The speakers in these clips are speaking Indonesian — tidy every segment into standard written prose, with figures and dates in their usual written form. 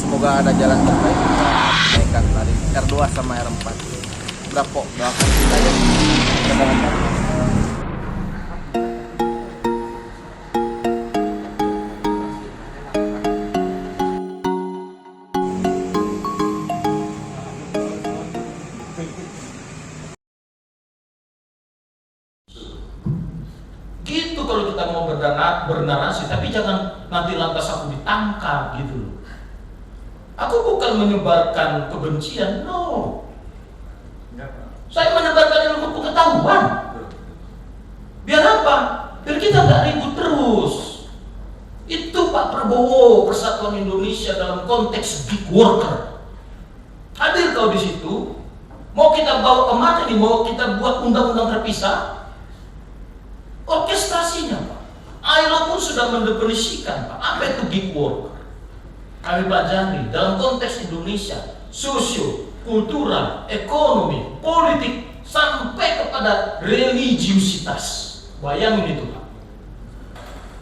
semoga ada jalan terbaik buat kenaikan dari R2 sama R4. Udah kok, doakan kita ya. Gitu kalau kita mau bernarasi, tapi jangan nanti lantas aku ditangkap gitu loh. Aku bukan menyebarkan kebencian, no. Saya menyebarkan ilmu pengetahuan. Biar apa? Biar kita nggak ribut terus. Itu Pak Prabowo, Persatuan Indonesia dalam konteks gig worker. Hadir kau di situ. Mau kita bawa kemana nih? Mau kita buat undang-undang terpisah? Orkestrasinya Pak. ILO pun sudah mendefinisikan Pak. Apa itu gig worker? Kami pelajari dalam konteks Indonesia, sosio, kultural, ekonomi, politik, sampai kepada religiusitas. Bayangin itu Pak.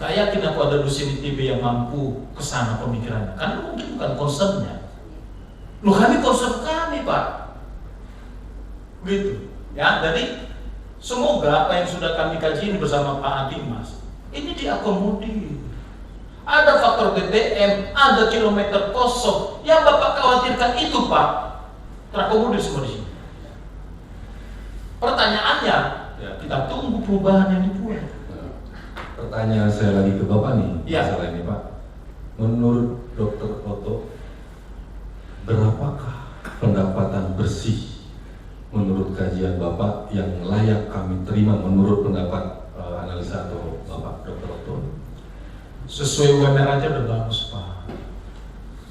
Gak yakin aku ada dosen di ITB yang mampu kesana pemikirannya. Karena mungkin bukan concernnya. Loh kami concern kami Pak. Gitu. Ya, jadi semoga apa yang sudah kami kaji ini bersama Pak Adimas ini diakomodir. Ada faktor BBM, ada kilometer kosong. Yang Bapak khawatirkan itu Pak, terakomodir semua di sini. Pertanyaannya, ya, kita tunggu perubahan yang dibuat. Pertanyaan saya lagi ke Bapak nih, ya. Masalah ini Pak. Menurut Dr. Otto, berapakah pendapatan bersih menurut kajian Bapak yang layak kami terima menurut pendapat analisa atau Bapak Dr. Otto? Sesuai UMR aja udah bagus Pak.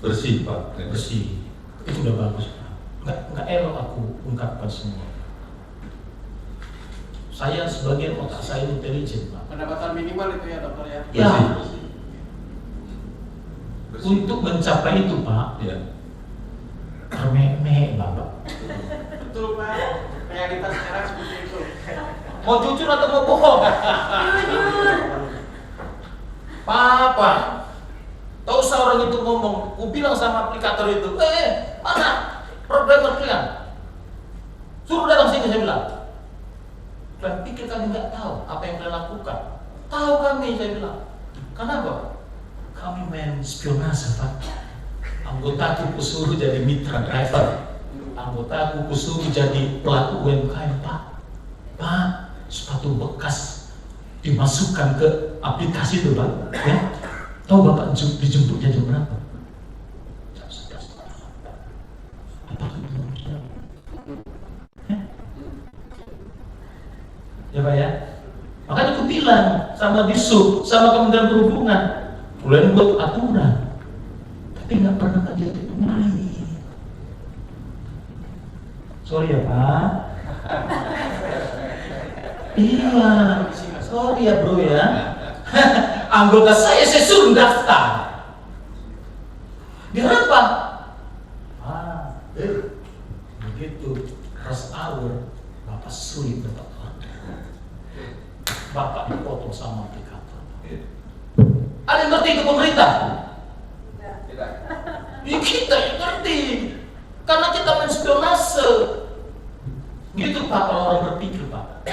Bersih Pak? Bersih, itu udah bagus Pak. Nggak elok aku ungkapkan semua. Saya sebagian otak saya intelijen Pak. Pendapatan minimal itu ya dokter ya? Ya. Bersih. Untuk mencapai itu Pak, ya. Termeh Bapak. Betul Pak, realitas sekarang seperti itu. Mau jujur atau mau bohong? Jujur. Papa, tahu usah orang itu ngomong, aku bilang sama aplikator itu, mana programmer kalian? Suruh datang sini, saya bilang. Dan pikir kami nggak tahu apa yang kalian lakukan. Tahu kami, saya bilang. Kenapa? Kami main spionase Pak. Anggotaku kusuruh jadi mitra driver. Anggotaku kusuruh jadi pelaku UMKM Pak. Pak, sepatu bekas dimasukkan ke aplikasi itu Pak, ya. Tahu Bapak dijemputnya jam berapa? Jam 11 malam. Apakah itu benar? Ya Pak ya. Makanya aku bilang sama Disub, sama Kementerian Perhubungan, mulai buat aturan, tapi nggak pernah kajian main. Sorry ya Pak. Iya. Sorry ya bro ya. Anggota saya suruh daftar. Biar apa? Begitu rush hour, Bapak sulit dapat order. Bapak dipotong sama aplikator. Ada yang ngerti itu pemerintah? Tidak. Ya kita yang ngerti. Karena kita main spionase. Gitu Pak kalau orang berpikir Pak.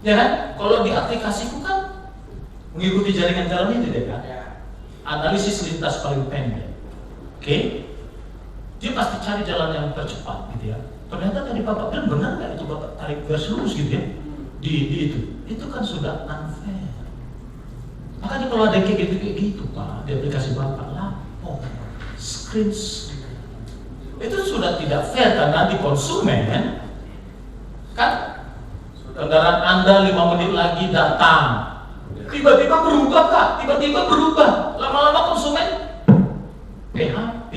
Ya kan? Kalau di aplikasiku kan mengikuti jaringan jalan itu deh kan? Analisis lintas paling pendek. Oke? Dia pasti cari jalan yang tercepat gitu ya. Ternyata tadi Bapak bilang benar nggak itu Bapak tarik garis lurus gitu ya? Di itu kan sudah unfair. Makanya kalau ada kayak gitu Pak di aplikasi Bapak lapor, screenshot. Itu sudah tidak fair karena di konsumen kan kendaraan Anda 5 menit lagi datang, tiba-tiba berubah Kak, tiba-tiba berubah, lama-lama konsumen PHP.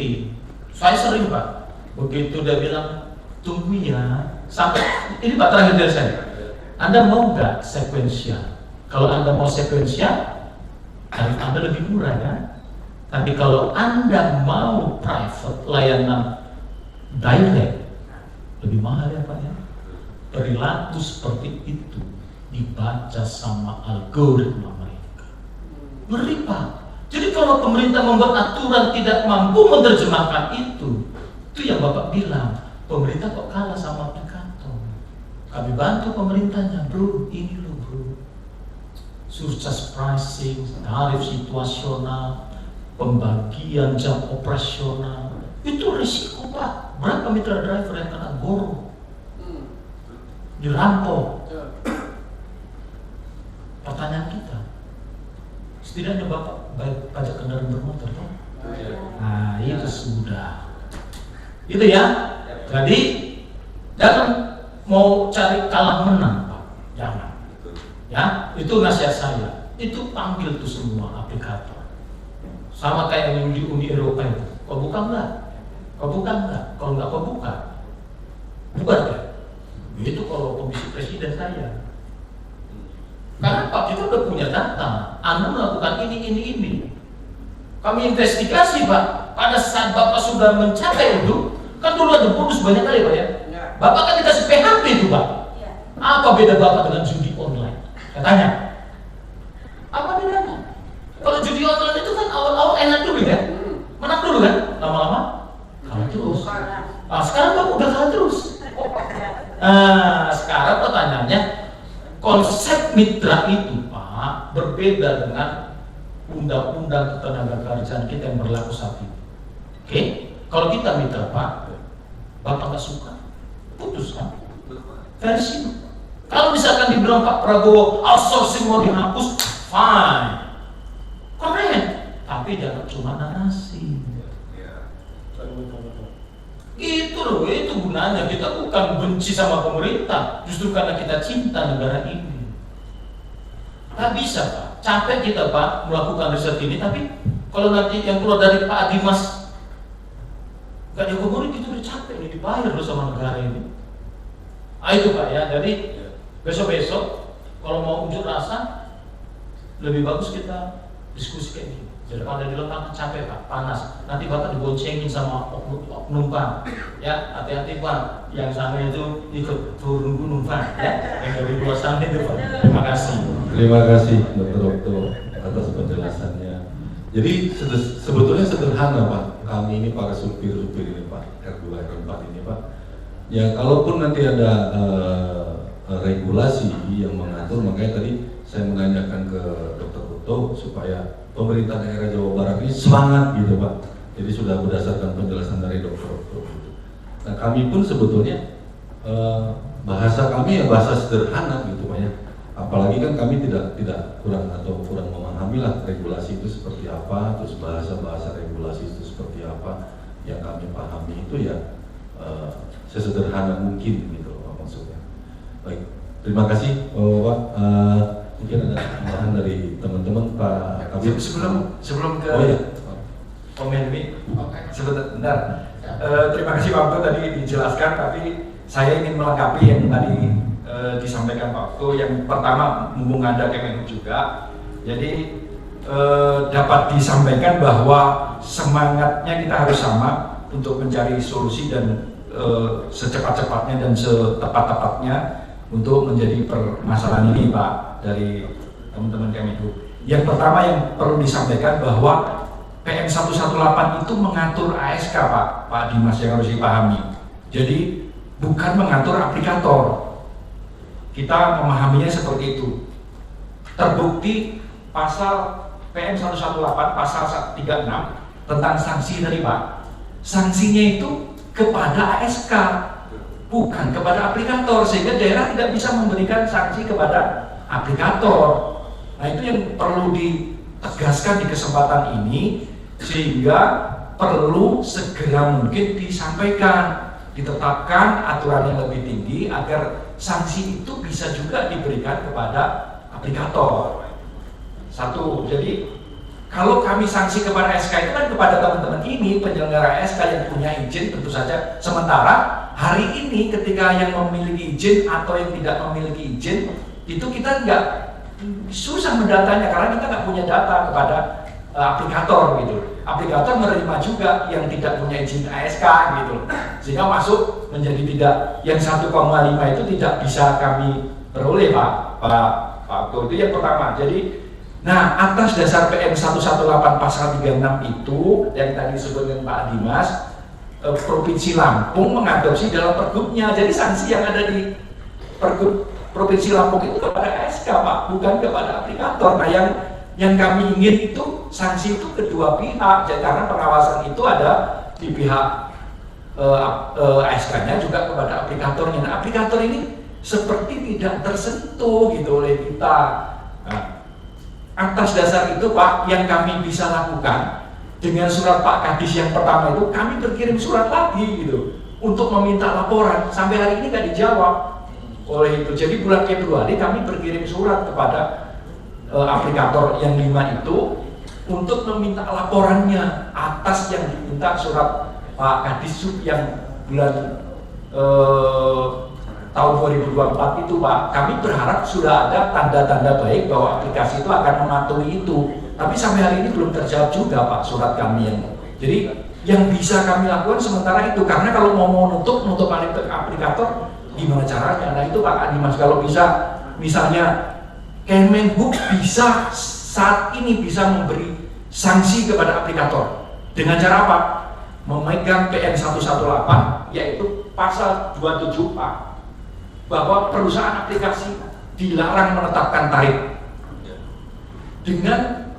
Saya sering Pak, begitu dia bilang tunggu ya, sampai ini Pak terakhir dari saya, Anda mau nggak sekuensial? Kalau Anda mau sekuensial, tarif Anda lebih murah kan? Tapi kalau Anda mau private layanan direct, lebih mahal ya Pak ya. Perilaku seperti itu dibaca sama algoritma mereka. Ngeri Pak. Jadi kalau pemerintah membuat aturan tidak mampu menerjemahkan itu yang Bapak bilang, pemerintah kok kalah sama aplikator. Kami bantu pemerintahnya, bro, ini loh bro, surcharge pricing, tarif situasional, pembagian jam operasional, itu risiko Pak. Berapa mitra driver yang kena goro, dirampok? Pertanyaan kita, setidaknya Bapak bayar pajak kendaraan bermotor toh? Nah itu sudah, itu ya. Jadi jangan mau cari kalah menang Pak, jangan. Ya, itu nasihat saya. Itu panggil tuh semua aplikator. Sama kayak yang di Uni Eropa itu. Kau buka enggak? Kau buka enggak? Kalau enggak kau buka, bukan ya? Itu kalau komisi presiden saya. Karena Pak, kita udah punya data. Anda melakukan ini. Kami investigasi Pak. Pada saat Bapak sudah mencapai itu, kan dulu ada bonus banyak kali Pak ya. Bapak kan dikasih PHP itu Pak. Apa beda Bapak dengan judi online? Katanya. Apa bedanya? Kalau judi online itu kan awal-awal enak dulu ya. Menang dulu kan? Lama-lama kalah terus. Nah, sekarang Bapak udah kalah terus. Nah, sekarang pertanyaannya, konsep mitra itu Pak berbeda dengan undang-undang ketenagakerjaan kita yang berlaku saat ini. Oke? Kalau kita mitra Pak, Bapak nggak suka, putus kan? Versi. Kalau misalkan dibilang Pak Prabowo outsourcing mau dihapus, fine, keren. Tapi jangan cuma narasi. Gitu loh, itu gunanya. Kita bukan benci sama pemerintah, justru karena kita cinta negara ini. Nggak bisa Pak, capek kita Pak melakukan riset ini, tapi kalau nanti yang keluar dari Pak Dimas nggak jago murid, itu udah capek nih, dibayar loh sama negara ini. Itu Pak ya, jadi besok-besok kalau mau unjuk rasa, lebih bagus kita diskusi kayak gini. Daripada di lapangan capek Pak, panas. Nanti Bapak diboncengin sama penumpang. Ya, hati-hati Pak. Yang sana itu ikut turun gunung Pak. Ya, yang dari luar sana itu Pak. Terima kasih. Terima kasih Dokter atas penjelasannya. Jadi sebetulnya sederhana Pak. Kami ini para supir-supir ini Pak, R2, R4 ini Pak. Ya kalaupun nanti ada regulasi yang mengatur, makanya tadi saya menanyakan ke Dr. Uto supaya pemerintah daerah Jawa Barat ini semangat gitu Pak. Jadi sudah berdasarkan penjelasan dari Dr. Uto. Nah kami pun sebetulnya bahasa kami ya bahasa sederhana gitu Pak ya. Apalagi kan kami tidak kurang memahami lah regulasi itu seperti apa, terus bahasa regulasi itu seperti apa. Yang kami pahami itu ya sesederhana mungkin gitu maksudnya. Baik, terima kasih Pak. Mungkin ada tambahan dari teman-teman Pak Kabir. Sebelum ke komen ini, sebentar. Terima kasih Pak Uto tadi dijelaskan, tapi saya ingin melengkapi yang tadi disampaikan Pak Uto. Yang pertama, mumpung ada Kemenhub juga, jadi dapat disampaikan bahwa semangatnya kita harus sama untuk mencari solusi dan secepat-cepatnya dan setepat-tepatnya untuk menjadi permasalahan ini Pak dari teman-teman Kemenhub. Yang pertama yang perlu disampaikan bahwa PM 118 itu mengatur ASK Pak Dimas, yang harus dipahami. Jadi bukan mengatur aplikator. Kita memahaminya seperti itu. Terbukti pasal PM 118 pasal 36 tentang sanksi tadi Pak. Sanksinya itu kepada ASK, bukan kepada aplikator, sehingga daerah tidak bisa memberikan sanksi kepada aplikator. Nah itu yang perlu ditegaskan di kesempatan ini, sehingga perlu segera mungkin disampaikan, ditetapkan aturan yang lebih tinggi agar sanksi itu bisa juga diberikan kepada aplikator. Satu, jadi kalau kami sanksi kepada SK itu kan kepada teman-teman ini penyelenggara SK yang punya izin tentu saja. Sementara hari ini ketika yang memiliki izin atau yang tidak memiliki izin itu kita nggak susah mendatanya karena kita nggak punya data kepada aplikator gitu. Aplikator menerima juga yang tidak punya izin ASK gitu, sehingga masuk menjadi tidak, yang 1,5 itu tidak bisa kami peroleh Pak Uto. Itu yang pertama. Jadi Nah, atas dasar PM 118 pasal 36 itu yang tadi disebutkan Pak Dimas, Provinsi Lampung mengadopsi dalam pergubnya. Jadi sanksi yang ada di pergub Provinsi Lampung itu kepada SK, Pak, bukan kepada aplikator. Nah, yang kami ingin itu sanksi itu kedua pihak, karena pengawasan itu ada di pihak SK-nya juga kepada aplikatornya. Nah, aplikator ini seperti tidak tersentuh gitu oleh kita. Nah, atas dasar itu, Pak, yang kami bisa lakukan dengan surat Pak Kadis yang pertama itu, kami berkirim surat lagi gitu untuk meminta laporan. Sampai hari ini nggak dijawab oleh itu. Jadi bulan Februari kami berkirim surat kepada aplikator yang 5 itu untuk meminta laporannya atas yang diminta surat Pak Kadis yang bulan tahun 2024 itu, Pak. Kami berharap sudah ada tanda-tanda baik bahwa aplikasi itu akan mematuhi itu. Tapi sampai hari ini belum terjawab juga, Pak, surat kami yang. Jadi yang bisa kami lakukan sementara itu, karena kalau mau nutup aplikator gimana caranya? Nah itu Pak Dimas, kalau bisa misalnya Kemenhub bisa saat ini bisa memberi sanksi kepada aplikator dengan cara apa? Memegang PM 118 yaitu pasal 27, Pak, bahwa perusahaan aplikasi dilarang menetapkan tarif dengan,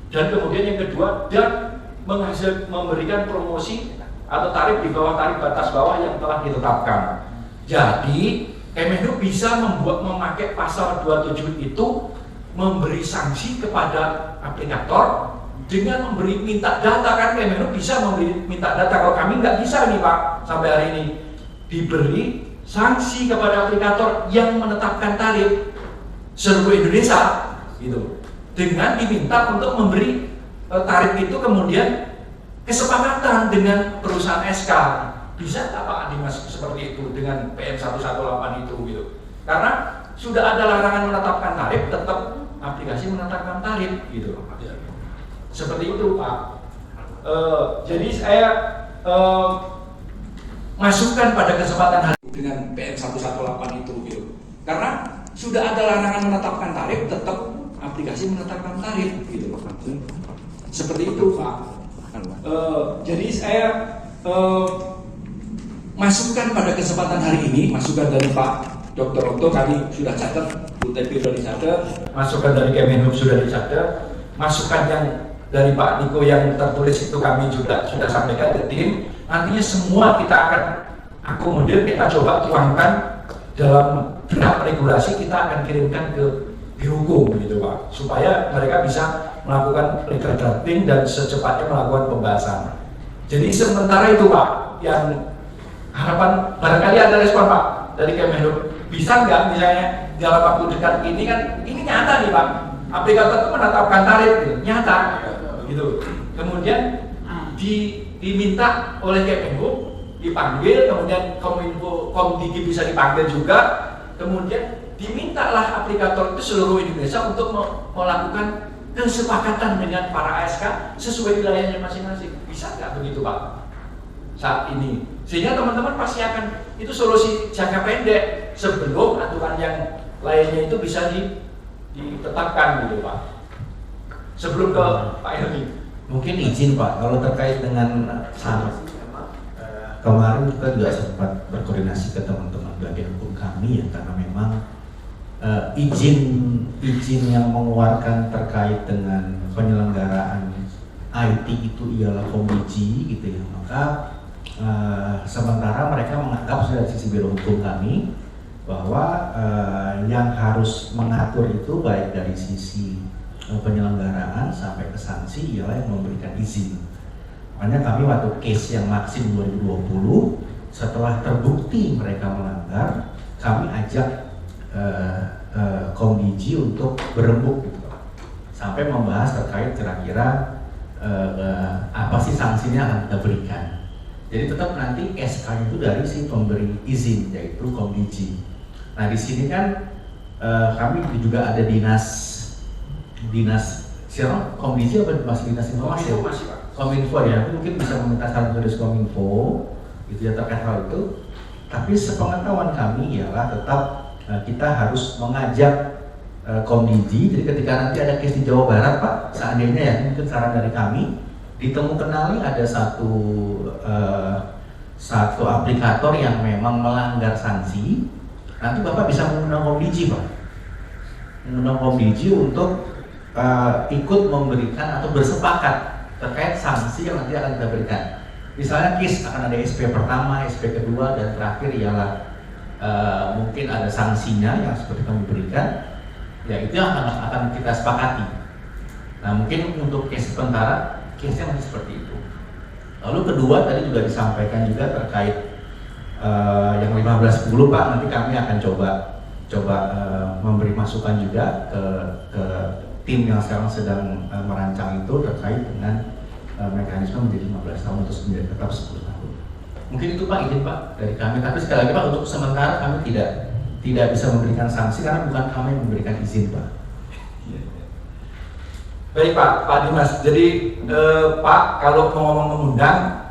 dan kemudian yang kedua, dan memberikan promosi atau tarif di bawah tarif batas bawah yang telah ditetapkan. Jadi Kemenhub bisa memakai pasal 27 itu memberi sanksi kepada aplikator dengan minta data. Kan Kemenhub bisa minta data, kalau kami nggak bisa nih, Pak, sampai hari ini diberi sanksi kepada aplikator yang menetapkan tarif seluruh Indonesia gitu, dengan diminta untuk memberi tarif itu kemudian kesepakatan dengan perusahaan SK. Bisa nggak Pak Dimas seperti itu dengan PM 118 itu gitu? Karena sudah ada larangan menetapkan tarif, tetap aplikasi menetapkan tarif gitu. Seperti itu, Pak. Jadi saya masukkan pada kesempatan hari dengan PM 118 itu gitu. Karena sudah ada larangan menetapkan tarif, tetap aplikasi menetapkan tarif gitu. Seperti itu, Pak. Jadi saya masukkan pada kesempatan hari ini, masukan dari Pak Dr. Okto kami sudah catat, Bu Tepi sudah dicatat, masukan dari Kemenhub sudah dicatat, masukan yang dari Pak Niko yang tertulis itu kami juga sudah sampaikan ke tim. Nantinya semua kita akan akomodir, kita coba tuangkan dalam draft regulasi, kita akan kirimkan ke Birohukum gitu, Pak, supaya mereka bisa melakukan legal drafting dan secepatnya melakukan pembahasan. Jadi sementara itu, Pak, yang harapan barangkali ada respon, Pak, dari Kemenhub. Bisa nggak misalnya dalam waktu dekat ini, kan ini nyata nih, Pak, aplikator itu menetapkan tarif gitu, nyata gitu. Kemudian diminta oleh Kemenhub dipanggil, kemudian Kominfo, Komdigi bisa dipanggil juga, kemudian dimintalah aplikator itu seluruh Indonesia untuk melakukan kesepakatan dengan para ASK sesuai wilayahnya masing-masing. Bisa nggak begitu, Pak, saat ini? Sehingga teman-teman pasti akan, itu solusi jangka pendek sebelum aturan yang lainnya itu bisa ditetapkan gitu, Pak. Sebelum ke Pak Helmi. Mungkin izin, Pak, kalau terkait dengan kemarin kita juga sempat berkoordinasi ke teman-teman bagian hukum kami ya, karena memang izin yang mengeluarkan terkait dengan penyelenggaraan IT itu ialah Komdigi gitu ya, maka sementara mereka menganggap dari sisi Biro Hukum kami bahwa yang harus mengatur itu baik dari sisi penyelenggaraan sampai ke sanksi ialah yang memberikan izin. Makanya kami waktu case yang Maxim 2020 setelah terbukti mereka melanggar, kami ajak Komdigi untuk berembuk gitu, sampai membahas terkait kira-kira apa sih sanksinya akan kita berikan. Jadi tetap nanti SK itu dari si pemberi izin, yaitu Komdigi. Nah di sini kan kami juga ada dinas siapa, Komdigi apa masih dinas informasi? Kominfo ya, mungkin bisa meminta saran dari Kominfo itu ya terkait hal itu. Tapi sepengetahuan kami ialah tetap kita harus mengajak Komdigi. Jadi ketika nanti ada case di Jawa Barat Pak, seandainya ya mungkin saran dari kami, ditemukan ada satu aplikator yang memang melanggar sanksi, nanti Bapak bisa mengundang Komdigi Pak, mengundang Komdigi untuk ikut memberikan atau bersepakat terkait sanksi yang nanti akan kita berikan. Misalnya case akan ada SP pertama, SP kedua, dan terakhir ialah mungkin ada sanksinya yang seperti kami berikan. Ya itu yang akan kita sepakati. Nah mungkin untuk case sementara, case-nya masih seperti itu. Lalu kedua tadi juga disampaikan juga terkait yang 1510 Pak, nanti kami akan coba memberi masukan juga ke tim yang sekarang sedang merancang itu terkait dengan mekanisme menjadi 15 tahun terus menjadi tetap 10 tahun. Mungkin itu Pak, izin Pak dari kami, tapi sekali lagi Pak, untuk sementara kami tidak bisa memberikan sanksi karena bukan kami yang memberikan izin Pak. Baik Pak Dimas, jadi Pak kalau mau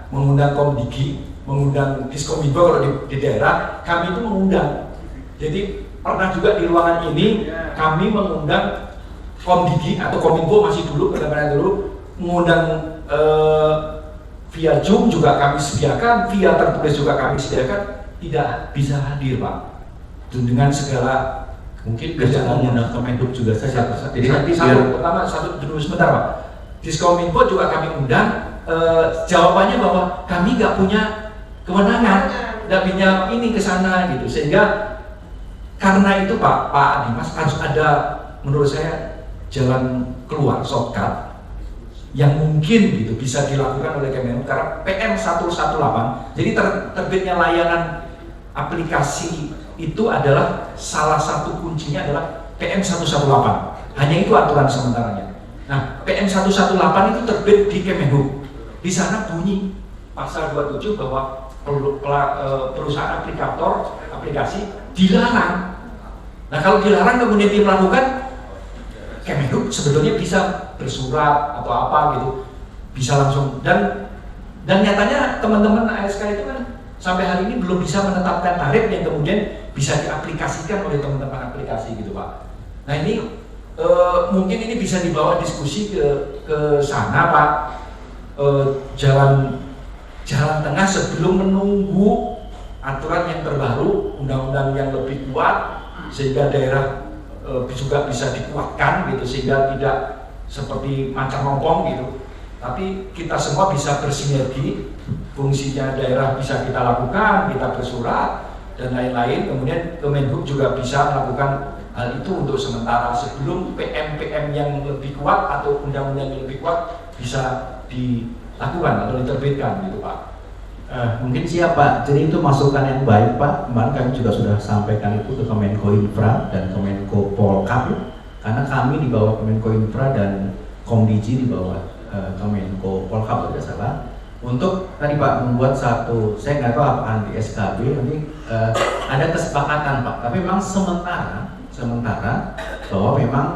mengundang Komdigi, mengundang Diskominfo kalau di daerah, kami itu mengundang. Jadi pernah juga di ruangan ini kami mengundang Komdigi atau Kominfo masih dulu, benar-benar dulu, mengundang via Zoom juga kami sediakan, via tertulis juga kami sediakan, tidak bisa hadir Pak. Dengan segala mungkin bisa mengundang Kemenhub juga saja. Jadi nanti satu dulu sebentar Pak. Diskominfo juga kami undang, jawabannya bahwa kami nggak punya kewenangan, nggak punya ini ke sana gitu. Sehingga karena itu Pak Dimas harus ada menurut saya jalan keluar shortcut yang mungkin gitu bisa dilakukan oleh Kemenhub karena PM 118. Jadi terbitnya layanan aplikasi itu adalah salah satu kuncinya adalah PM 118. Hanya itu aturan sementaranya. Nah, PM 118 itu terbit di Kemenhub. Di sana bunyi pasal 27 bahwa perusahaan aplikator aplikasi dilarang. Nah, kalau dilarang kemudian dia melakukan, Kemenhub sebetulnya bisa bersurat atau apa gitu, bisa langsung dan nyatanya teman-teman ASK itu kan sampai hari ini belum bisa menetapkan tarif yang kemudian bisa diaplikasikan oleh teman-teman aplikasi gitu Pak. Nah ini mungkin ini bisa dibawa diskusi ke sana Pak, jalan tengah sebelum menunggu aturan yang terbaru, undang-undang yang lebih kuat sehingga daerah juga bisa dikuatkan gitu sehingga tidak seperti macam rompong gitu. Tapi kita semua bisa bersinergi, fungsinya daerah bisa kita lakukan, kita bersurat dan lain-lain. Kemudian Kemenhub juga bisa melakukan hal itu untuk sementara sebelum PM yang lebih kuat atau undang-undang yang lebih kuat bisa dilakukan atau diterbitkan gitu Pak. Mungkin siapa? Jadi itu masukan yang baik Pak. Kemarin kami juga sudah sampaikan itu ke Kemenko Infra dan Kemenko Polkam. Karena kami di bawah Kemenko Infra dan Komdigi di bawah Kemenko Polkam tidak salah. Untuk tadi Pak membuat satu, saya nggak tahu apakah di SKB nanti ada kesepakatan Pak. Tapi memang sementara bahwa memang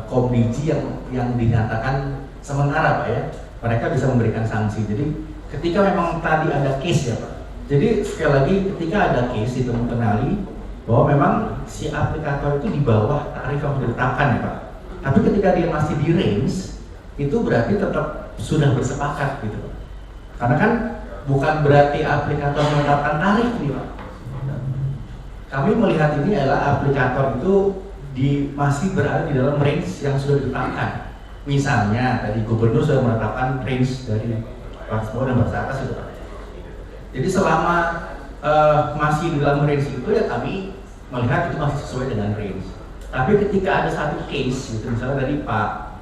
Komdigi yang dinyatakan sementara Pak ya, mereka bisa memberikan sanksi. Jadi ketika memang tadi ada case ya Pak. Jadi sekali lagi ketika ada case itu mengenali bahwa memang si aplikator itu di bawah tarif yang ditetapkan ya Pak. Tapi ketika dia masih di range itu berarti tetap sudah bersepakat gitu Pak. Karena kan bukan berarti aplikator menetapkan tarif nih Pak. Kami melihat ini adalah aplikator itu masih berada di dalam range yang sudah ditetapkan. Misalnya tadi gubernur sudah menetapkan range dari batas bawah dan batas atas itu Pak. Jadi selama masih di dalam range itu ya kami melihat itu masih sesuai dengan range. Tapi ketika ada satu case gitu, misalnya dari Pak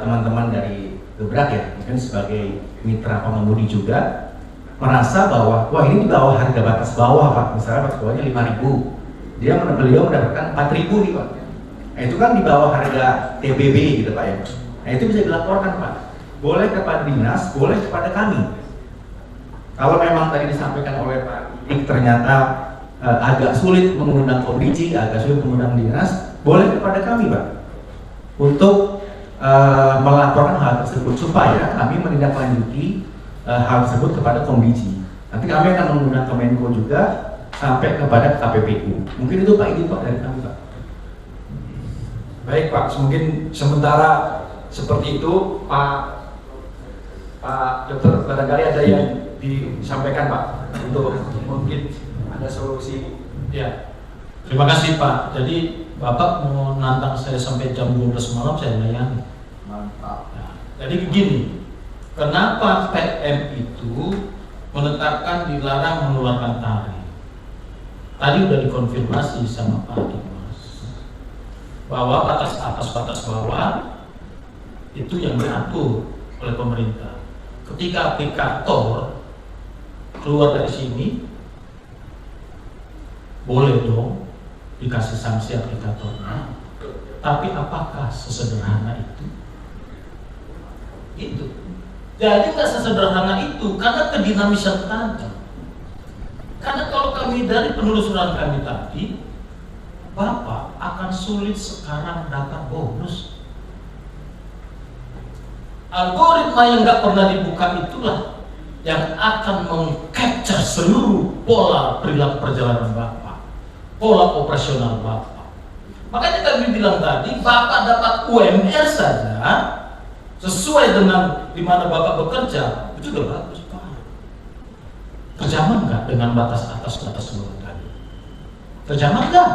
teman-teman dari Gebrak ya, mungkin sebagai mitra pengemudi juga merasa bahwa wah ini di bawah harga batas bawah Pak, misalnya batas bawahnya 5.000, beliau mendapatkan 4.000 nih Pak. Nah itu kan di bawah harga TBB gitu Pak ya. Nah itu bisa dilaporkan Pak. Boleh kepada dinas, boleh kepada kami. Kalau memang tadi disampaikan oleh Pak Dik ternyata agak sulit mengundang Komdigi, agak sulit mengundang dinas, boleh kepada kami Pak untuk melaporkan hal tersebut supaya kami menindaklanjuti hal tersebut kepada Komdigi. Nanti kami akan mengundang Kemenko juga sampai kepada KPPU. Mungkin itu Pak, ini Pak dari kami Pak. Baik Pak, mungkin sementara seperti itu Pak Dokter, barangkali ada yang disampaikan Pak untuk mungkin ada solusi. Ya, terima kasih Pak. Jadi Bapak mau nantang saya sampai jam 12 malam, saya layani. Mantap. Nah, jadi begini, kenapa PM itu menetapkan dilarang mengeluarkan tari? Tadi udah dikonfirmasi sama Pak Dimas bahwa batas atas batas bawah itu yang diatur oleh pemerintah. Ketika aplikator keluar dari sini, boleh dong dikasih sanksi aplikatornya. Tapi apakah sesederhana itu? Itu. Jadi nggak sesederhana itu karena kedinamisan tadi. Karena kalau kami dari penelusuran kami tadi, Bapak akan sulit sekarang dapat bonus. Algoritma yang nggak pernah dibuka itulah yang akan meng-capture seluruh pola perilaku perjalanan Bapak, pola operasional Bapak. Makanya kami bilang tadi, Bapak dapat UMR saja sesuai dengan di mana Bapak bekerja, itu udah bagus Pak. Terjamah nggak dengan batas atas batas bawah tadi? Terjamah nggak?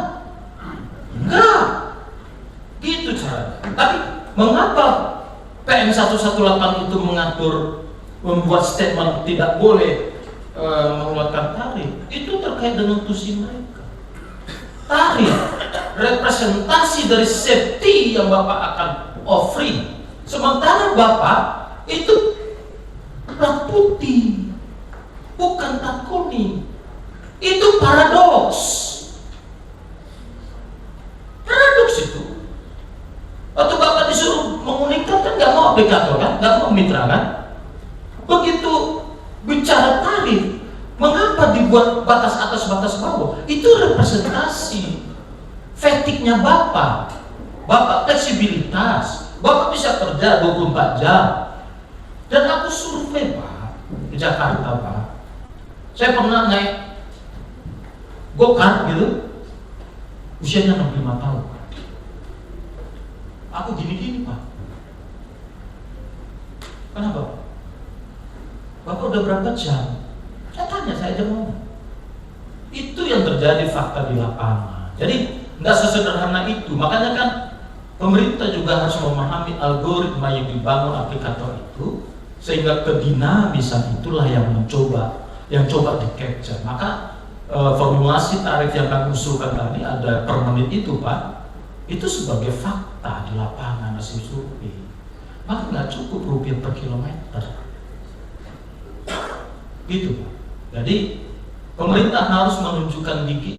Enggak. Gitu caranya. Tapi mengapa PM 118 itu membuat statement tidak boleh mengeluarkan tarif? Itu terkait dengan tusi mereka. Tarif representasi dari safety yang Bapak akan offering. Sementara Bapak itu plat putih, bukan plat kuning. Itu paradoks. Paradoks itu. Waktu Bapak disuruh menguningkan kan nggak mau aplikator kan, nggak mau mitra kan. Begitu bicara tarif, mengapa dibuat batas atas batas bawah? Itu representasi fatigue-nya Bapak. Bapak fleksibilitas. Bapak bisa kerja 24 jam. Dan aku survei Pak di Jakarta Pak. Saya pernah naik go-kart gitu, usianya 65 tahun. Aku gini-gini Pak. Kenapa Pak? Bapak udah berapa jam? Saya tanya, saya aja ngomong. Itu yang terjadi fakta di lapangan. Jadi nggak sesederhana itu. Makanya kan pemerintah juga harus memahami algoritma yang dibangun aplikator itu, sehingga kedinamisan itulah yang coba di-capture. Maka formulasi tarif yang kami usulkan tadi ada per menit itu Pak, itu sebagai fakta di lapangan hasil survei. Maka nggak cukup rupiah per kilometer. Gitu Pak. Jadi pemerintah harus menunjukkan gigi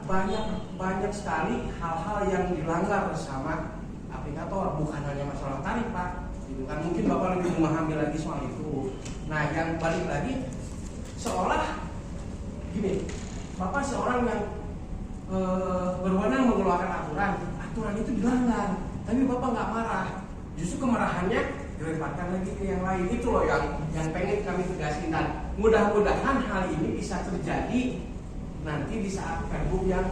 banyak sekali hal-hal yang dilanggar bersama aplikator, bukan hanya masalah tarif Pak. Gitu kan, mungkin Bapak lebih memahami lagi soal itu. Nah, yang balik lagi seolah gini, Bapak seorang yang berwenang mengeluarkan aturan itu dilanggar, tapi Bapak nggak marah, justru kemarahannya dilemparkan lagi ke yang lain. Itu loh yang pengen kami tegasin, dan mudah-mudahan hal ini bisa terjadi nanti di saat Pergub yang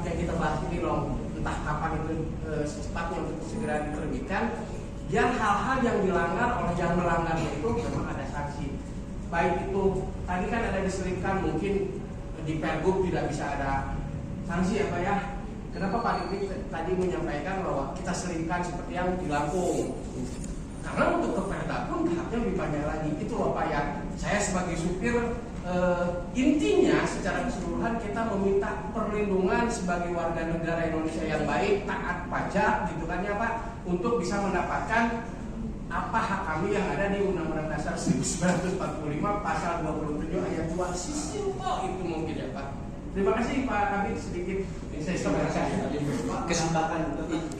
kita bahas ini loh, entah kapan itu secepatnya untuk segera diterbitkan, biar hal-hal yang dilanggar oleh yang melanggarnya itu memang ada sanksi. Baik itu tadi kan ada diselipkan mungkin di Pergub tidak bisa ada sanksi apa ya. Kenapa Pak Diki tadi menyampaikan bahwa kita selipkan seperti yang di Lampung? Karena untuk ke Perda pun tahapnya lebih panjang lagi. Itu loh Pak ya. Saya sebagai supir intinya secara keseluruhan kita meminta perlindungan sebagai warga negara Indonesia yang baik, taat pajak gitu kan ya Pak, untuk bisa mendapatkan apa hak kami yang ada di Undang-Undang Dasar 1945 pasal 27 ayat 2. Simpel itu mungkin ya Pak. Terima kasih Pak Kabit, sedikit saya sampaikan. Kesempatan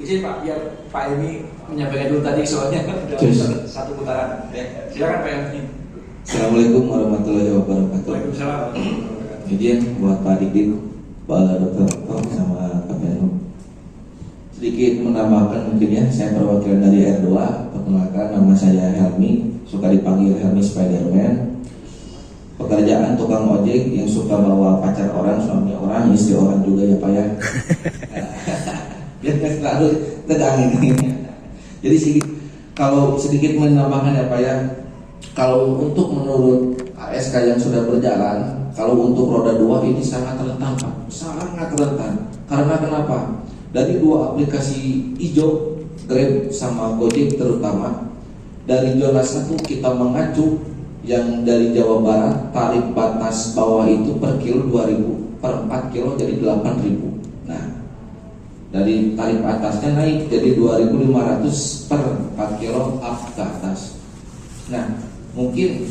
izin Pak, biar Pak Emi menyampaikan dulu tadi soalnya udah satu putaran. Ya, silakan Pak Emi. Assalamualaikum warahmatullahi wabarakatuh. Waalaikumsalam. Kemudian buat Pak Didik, Pak Dr. sama Pak Menhu. Sedikit menambahkan mungkin ya, saya perwakilan dari R2. Perkenalkan, nama saya Helmi, suka dipanggil Helmi Spiderman. Pekerjaan tukang ojek yang suka bawa pacar orang, suami orang, istri orang juga ya Pak ya. Biar nggak terlalu tegang ini. Jadi kalau sedikit menambahkan ya Pak ya, kalau untuk menurut ASK yang sudah berjalan, kalau untuk roda 2 ini sangat rentan Pak, sangat rentan. Karena kenapa? Dari dua aplikasi hijau, Grab sama Gojek terutama, dari zona 1 kita mengacu yang dari Jawa Barat, tarif batas bawah itu per kilo 2.000, per 4 kilo jadi 8.000. Nah, dari tarif atasnya naik jadi 2.500 per 4 kilo up ke atas. Nah, mungkin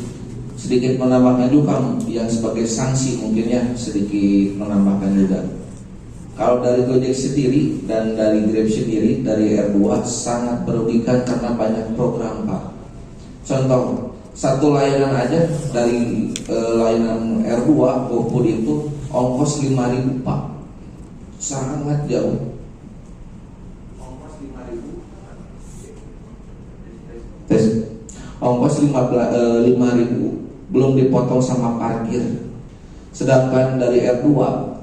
sedikit menambahkan juga yang sebagai sanksi mungkin ya, sedikit menambahkan juga. Kalau dari Gojek sendiri dan dari Grab sendiri, dari R2 sangat merugikan karena banyak program Pak. Contoh, satu layanan aja dari layanan R2 GoFood itu ongkos 5.000 Pak, sangat jauh. Ongkos 5.000. Tes. Ongkos 5.000 belum dipotong sama parkir. Sedangkan dari R2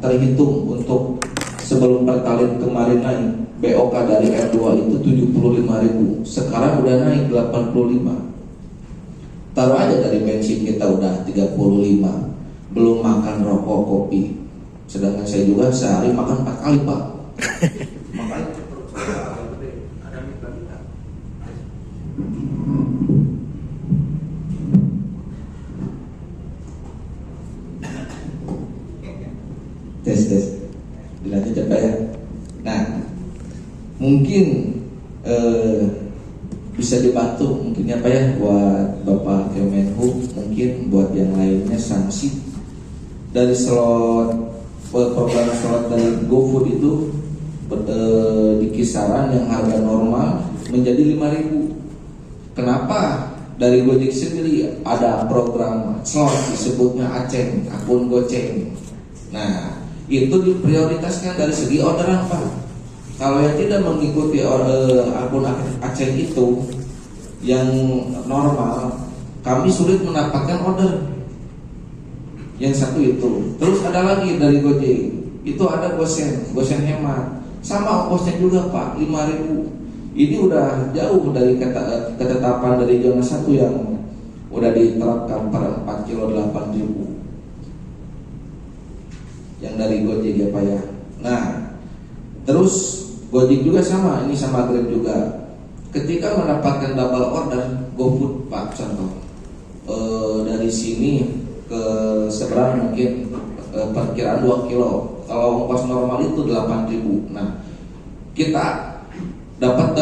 terhitung untuk sebelum pertalite kemarin naik, BOK dari R2 itu 75.000, sekarang udah naik 85. Taruh aja dari bensin kita udah 35, belum makan rokok, kopi. Sedangkan saya juga sehari makan 4 kali Pak. Makanya ada mitra-mitra. Tes dilanjut coba ya. Nah, mungkin bisa dibantu mungkin apa ya buat Bapak Kemenhub, mungkin buat yang lainnya sanksi dari slot program slot dari GoFood itu di kisaran yang harga normal menjadi 5.000. Kenapa? Dari Gojek sendiri ada program slot disebutnya Aceng, akun goceng. Nah, itu diprioritaskan dari segi orderan Pak. Kalau yang tidak mengikuti akun Aceng itu yang normal, kami sulit mendapatkan order. Yang satu itu. Terus ada lagi dari Gojek, itu ada Gosen hemat, sama ongkosnya juga Pak, 5.000. Ini udah jauh dari ketetapan dari zona 1 yang udah diterapkan per 4 kilo 8.000 yang dari Gojek ya Pak ya. Nah, terus Gojek juga sama, ini sama Grab juga. Ketika mendapatkan double order GoFood Pak, contoh dari sini ke seberang mungkin perkiraan 2 kilo, kalau ongkos normal itu 8.000. Nah, kita dapat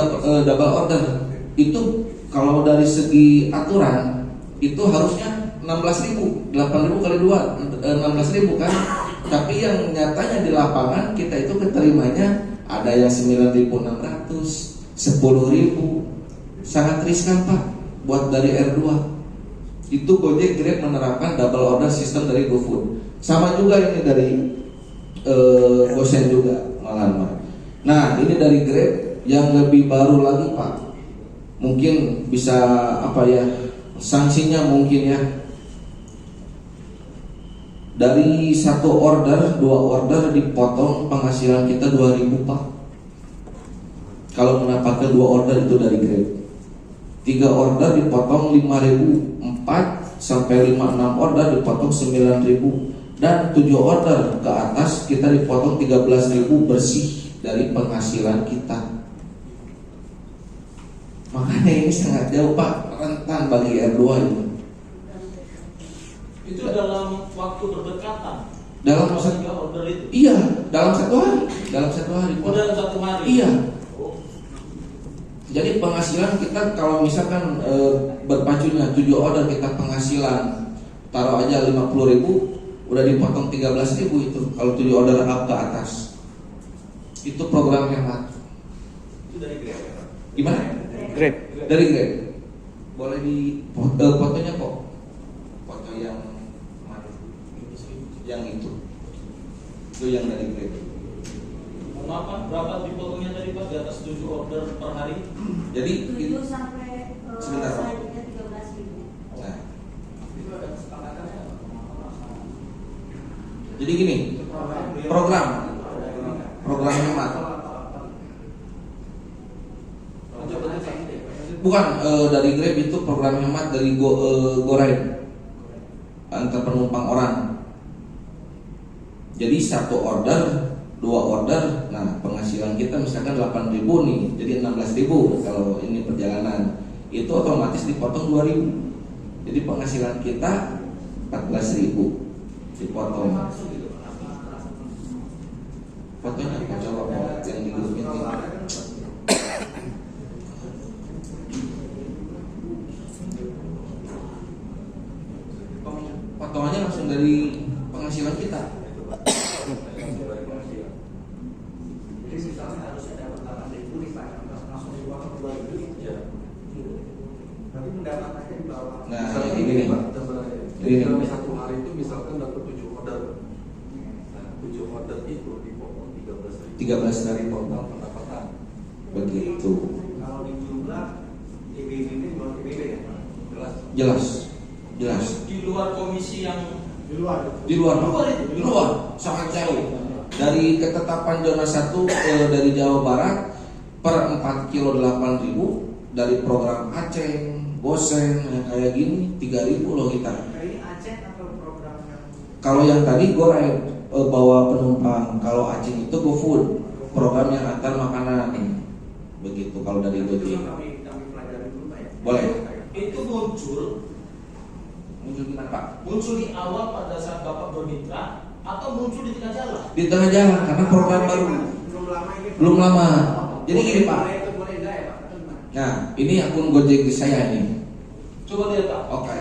double order itu kalau dari segi aturan itu harusnya 16.000, 8.000 kali 2 16.000 kan. Tapi yang nyatanya di lapangan kita itu keterimanya ada yang 9.600, 10.000. Sangat riskan Pak buat dari R2. Itu Gojek Grab menerapkan double order system dari GoFood. Sama juga ini dari Gosen juga malah. Nah ini dari Grab yang lebih baru lagi Pak. Mungkin bisa apa ya, sanksinya mungkin ya, dari 1 order, 2 order dipotong penghasilan kita 2.000 Pak. Kalau mendapatkan 2 order itu dari Grab. 3 order dipotong 5.000, 4 sampai 5-6 order dipotong 9.000, dan 7 order ke atas kita dipotong 13.000 bersih dari penghasilan kita. Makanya ini sangat jauh Pak, rentan bagi R2 ini. Itu dalam waktu berdekatan. Dalam tiga order itu. Iya, dalam 1 hari. Dalam 1 hari. Oh, dalam 1 hari. Iya. Oh. Jadi penghasilan kita kalau misalkan berpacunya 7 order kita penghasilan taruh aja 50.000, udah dipotong 13.000 itu kalau 7 order up ke atas. Itu program hemat. Itu dari Grab. Gimana? Grab. Dari Grab. Boleh di fotonya kok. Foto yang mana? Yang itu. Itu yang dari Grab. Kenapa? Berapa dipotongnya tadi Pak? Di atas 7 order per hari? Jadi 7 sampai sebentar, Pak. selanjutnya 13.000. Nah. Jadi gini, program hemat. Bukan dari Grab, itu program hemat dari GoRide antar penumpang orang. Jadi 1 order, 2 order, nah penghasilan kita misalkan 8.000 nih, jadi 16.000 kalau ini perjalanan, itu otomatis dipotong 2.000. Jadi penghasilan kita 14.000 dipotong. Fotonya aku coba yang di grup ini. Potongannya langsung dari penghasilan kita. Jadi misalnya harusnya dapat 8.000 nih Pak, langsung dipotong 2.000. Ya. Tapi pendapatannya di bawah. Nah, Misalkan ini nih. Pak, sebenarnya. Ini. Dalam 1 hari itu misalkan dapat 7 order. Nah, 7 order itu dipotong 13.000 dari total pendapatan. Begitu. Kalau di jumlah EBB ini bukan EBB ya Pak? Jelas. Di luar komisi yang Di luar. Di luar, itu. di luar, sangat jauh. Dari ketetapan zona 1 dari Jawa Barat per 4 kilo 8.000, dari program Aceh, Gosen yang kayak gini 3.000 loh kita. Nah, ini Aceh atau program yang Kalau yang tadi GoRide bawa penumpang, kalau Aceh itu GoFood, program yang antar makanan. Begitu kalau dari Gojek. kami pelajari dulu Pak ya? Boleh. itu muncul Gimana Pak? muncul di awal pada saat Bapak bermitra atau muncul di tengah jalan? Di tengah jalan karena program baru. Belum lama ini. Belum lama. Jadi gini Pak. Boleh itu boleh enggak ya Pak? Atau gimana? Nah, ini akun Gojek di saya nih. Coba lihat Pak. Oke.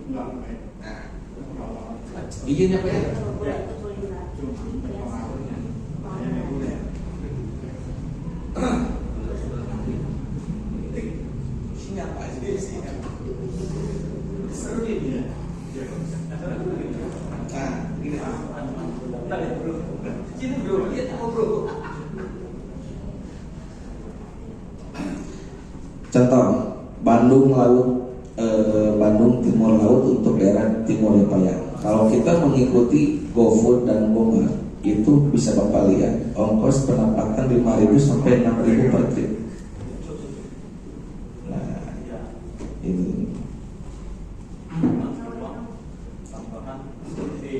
Enggak, Pak. Nah, izin apa ya? Isinya apa sih? Seru ini ya. Nah, gini. Bentar ya bro. Sini bro, lihat apa bro? Contoh, Bandung Laut, Bandung Timur Laut untuk daerah Timur ya Pak ya. Kalau kita mengikuti GoFood dan GoMart, itu bisa Bapak lihat ongkos pendapatan 5.000 sampai 6.000 per trip. Nah, ini.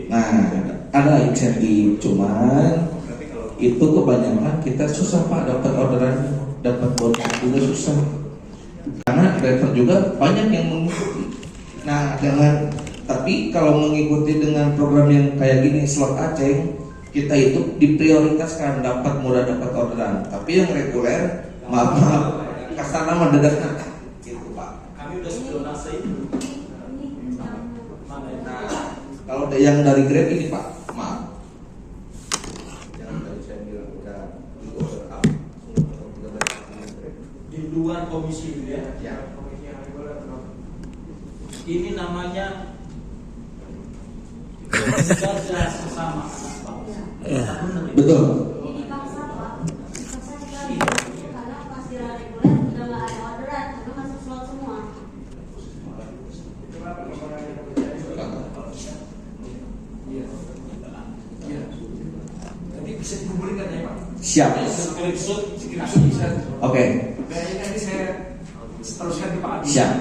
Nah, ada insentif, cuman itu kebanyakan kita susah Pak dapat orderan, dapat bonus juga susah. Karena driver juga banyak yang mengikuti. Nah, tapi kalau mengikuti dengan program yang kayak gini slot Aceh, kita itu diprioritaskan dapat mudah dapat orderan. Tapi yang reguler, maaf kasar nama dedak gitu Pak. Kami udah spionase itu. Ini yang Mana? yang dari Grab ini Pak, maaf. Yang tadi saya bilang udah di order up. Di luar komisi itu ya. Ya. Komisi yang reguler, Bro. Ini namanya jelas sesama anak bangsa. Benar itu? Betul. Dipaksa Pak, dipaksa sekali karena pas di reguler udah nggak ada orderan, karena masuk slot semua. Coba perkembangan yang terjadi. Jadi bisa dikumpulkan ya Pak? Siap. Screenshot Bisa. Oke. Nanti saya teruskan ke Pak Adi. Siap.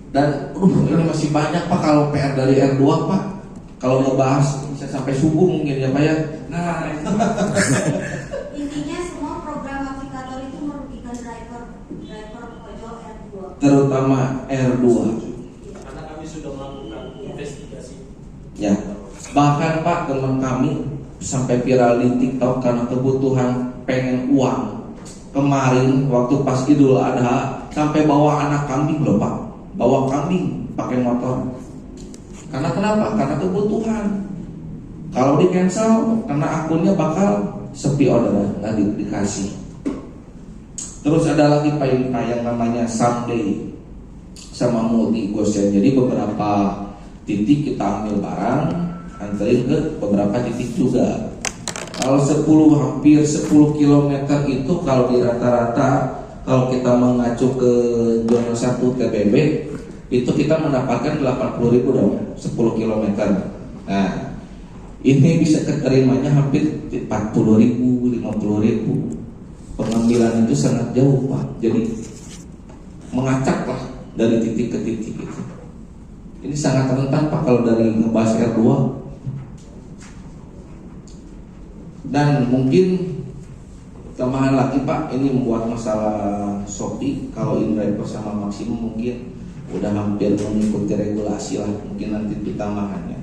Dan ini masih banyak Pak kalau PR dari R2 Pak. Kalau ngebahas bisa sampai subuh mungkin ya Pak ya. Nah, itu Intinya semua program aplikator itu merugikan driver ojol R2. Terutama R2. karena kami sudah melakukan investigasi. Ya. Bahkan Pak teman kami sampai viral di TikTok karena kebutuhan pengen uang. Kemarin waktu pas Idul Adha sampai bawa anak kambing loh Pak. Bawa kambing pakai motor. Karena kenapa? Karena kebutuhan. Kalau di cancel karena akunnya bakal sepi orderan, nggak dikasih. Terus ada lagi Pak yang namanya Someday sama Multi Gosen. Jadi beberapa titik kita ambil barang, anterin ke beberapa titik juga. Kalau hampir 10 km itu kalau di rata-rata kalau kita mengacu ke zona 1 TBB itu kita mendapatkan 80.000 dong 10 km. Nah, ini bisa keterimanya hampir 40.000, 50.000. Pengambilan itu sangat jauh Pak. Jadi mengacak lah dari titik ke titik itu. Ini sangat rentan Pak kalau dari ngebahas R2. Dan mungkin tambahan lagi Pak, ini membuat masalah Shopee. Kalau InDriver sama Maximum mungkin udah hampir mengikuti regulasi lah, mungkin nanti ditambahannya.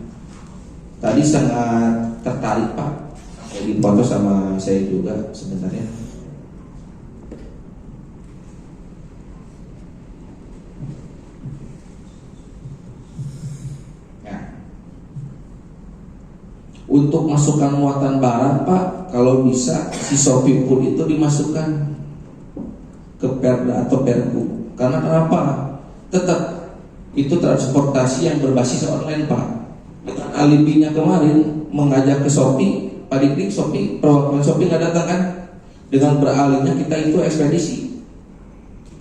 Tadi sangat tertarik Pak, di foto sama saya juga sebenarnya. Untuk masukkan muatan barang Pak, kalau bisa si Shopee Food itu dimasukkan ke Perda atau Perpu. Karena kenapa? Tetap itu transportasi yang berbasis online Pak. Dengan alibinya kemarin mengajak ke Shopee, Pak Dikdik Shopee, perwakilan Shopee nggak datang kan? Dengan beralihnya kita itu ekspedisi.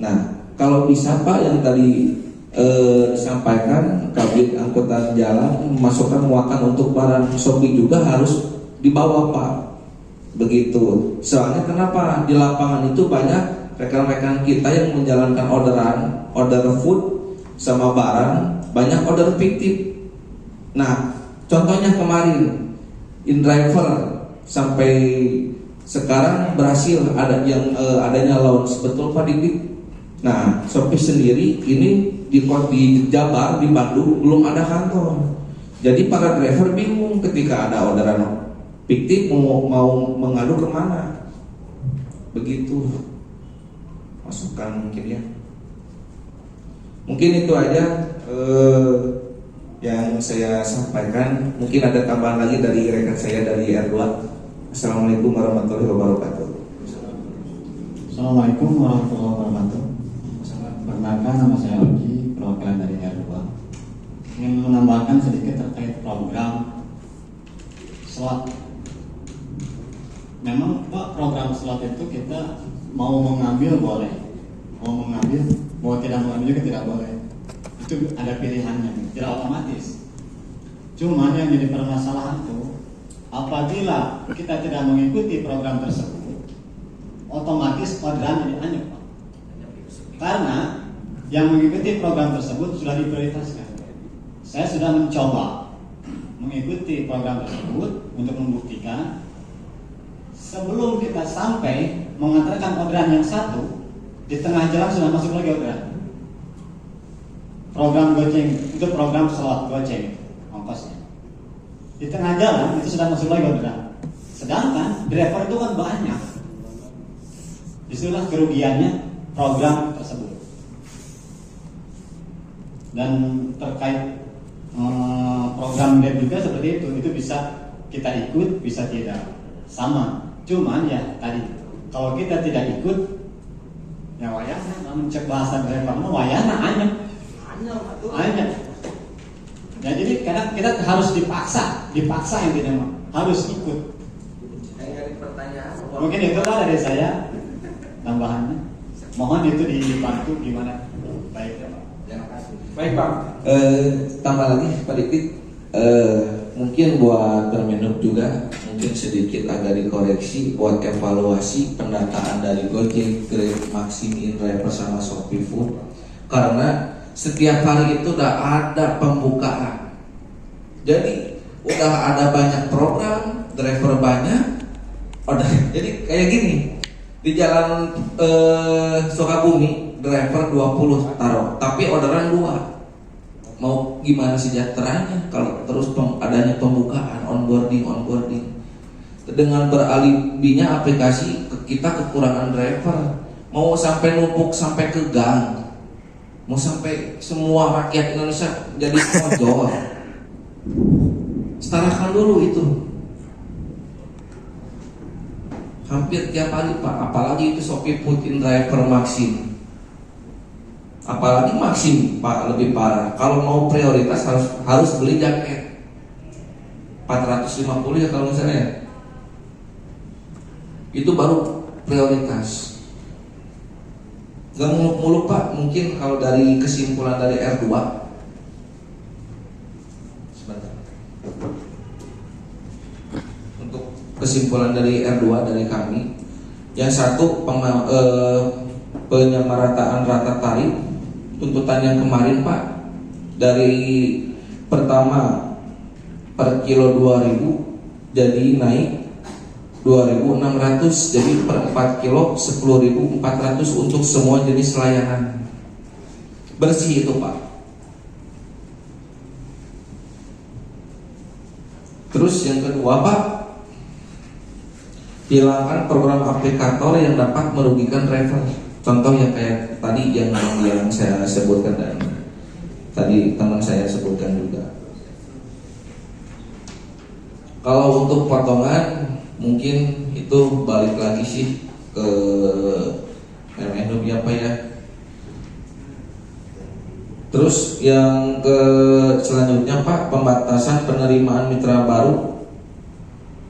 Nah, kalau bisa Pak yang tadi disampaikan Kabin Angkutan Jalan memasukkan muatan untuk barang Shopee juga harus dibawa Pak. Begitu. Soalnya kenapa? Di lapangan itu banyak rekan-rekan kita yang menjalankan order food sama barang, banyak order fiktif. Nah, contohnya kemarin InDriver sampai sekarang berhasil ada yang adanya launch, betul Pak Dikdik. Nah, Shopee sendiri ini di Jabar, di Bandung belum ada kantor. Jadi para driver bingung ketika ada orderan fiktif mau mengadu kemana. Begitu. Masukan mungkin ya. Mungkin itu aja yang saya sampaikan. Mungkin ada tambahan lagi dari rekan saya dari R2. Assalamualaikum warahmatullahi wabarakatuh. Assalamualaikum warahmatullahi wabarakatuh. Perkenalkan, nama saya Oki, perwakilan dari R2. Ingin menambahkan sedikit terkait program slot. Memang Pak, program slot itu kita mau mengambil boleh, mau tidak mengambil juga tidak boleh. Itu ada pilihannya, tidak otomatis. Cuman yang jadi permasalahan itu, apabila kita tidak mengikuti program tersebut, otomatis orderan jadi anyep Pak. Karena yang mengikuti program tersebut sudah diprioritaskan. Saya sudah mencoba mengikuti program tersebut untuk membuktikan sebelum kita sampai mengantarkan orderan yang satu, di tengah jalan sudah masuk lagi orderan. Program Gojek itu program slot Gojek ongkosnya. Di tengah jalan itu sudah masuk lagi orderan. Sedangkan driver itu kan banyak. Disitulah kerugiannya program tersebut. Dan terkait program lab juga seperti itu bisa kita ikut, bisa tidak, sama. Cuman ya tadi kalau kita tidak ikut, ya wayana, namun cek bahasa driver mah wayana hanya. Ya jadi kadang kita harus dipaksa intinya harus ikut. Mungkin itulah dari saya tambahannya. Mohon itu dibantu gimana? Baik ya Pak. Baik Pak. Tambah lagi Pak Dikdik, mungkin buat Permenhub juga mungkin sedikit agak dikoreksi buat evaluasi pendataan dari Gojek, Grab, Maxim, InDriver sama Shopee Food, karena setiap hari itu udah ada pembukaan. Jadi udah ada banyak program, driver banyak. Jadi kayak gini, di jalan Sukabumi driver 20 taruh, tapi orderan 2. Mau gimana sejahteranya kalau terus adanya pembukaan, onboarding. Dengan beralibinya aplikasi, kita kekurangan driver. Mau sampai numpuk sampai ke gang, mau sampai semua rakyat Indonesia jadi ojol. Setarakan dulu itu. Hampir tiap hari Pak, apalagi itu Shopee Food, InDriver, Maxim. Apalagi Maxim Pak lebih parah. Kalau mau prioritas harus beli jaket 450 ya kalau misalnya. Itu baru prioritas. Gak muluk-muluk Pak. Mungkin kalau dari kesimpulan dari R2, sebentar. Untuk kesimpulan dari R2 dari kami, yang satu penyamarataan rata tarif. Tuntutan yang kemarin Pak, dari pertama per kilo 2000 jadi naik 2.600, jadi per 4 kilo 10.400 untuk semua jenis layanan. Bersih itu Pak. Terus yang kedua Pak, hilangkan program aplikator yang dapat merugikan driver. Contoh yang kayak tadi yang saya sebutkan dan tadi teman saya sebutkan juga. Kalau untuk potongan mungkin itu balik lagi sih ke Permenhub ya Pak ya. Terus yang ke selanjutnya Pak, pembatasan penerimaan mitra baru.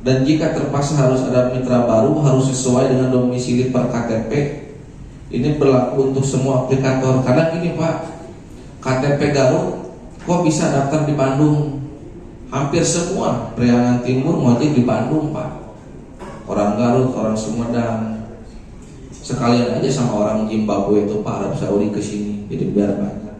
Dan jika terpaksa harus ada mitra baru, harus sesuai dengan domisili per KTP. Ini berlaku untuk semua aplikator. Karena gini Pak, KTP Garut kok bisa daftar di Bandung? Hampir semua Priangan Timur ngojek di Bandung Pak. Orang Garut, orang Sumedang. Sekalian aja sama orang Zimbabwe itu Pak, Arab Saudi ke sini. Jadi biar banyak.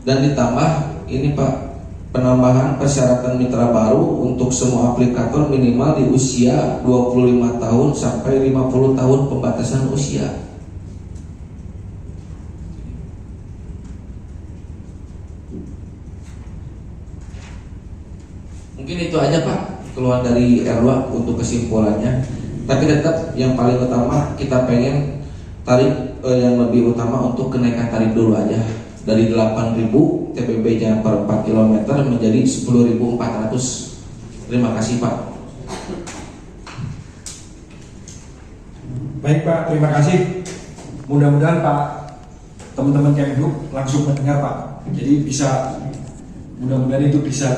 Dan ditambah ini Pak, penambahan persyaratan mitra baru untuk semua aplikator minimal di usia 25 tahun sampai 50 tahun pembatasan usia. Mungkin itu aja Pak keluar dari R2 untuk kesimpulannya. Tapi tetap yang paling utama kita pengen tarif yang lebih utama untuk kenaikan tarif dulu aja. Dari 8.000 TPB-nya per 4 km menjadi 10.400. Terima kasih Pak. Baik Pak, terima kasih. Mudah-mudahan Pak, teman-teman Kemduk langsung mendengar Pak. Jadi bisa, mudah-mudahan itu bisa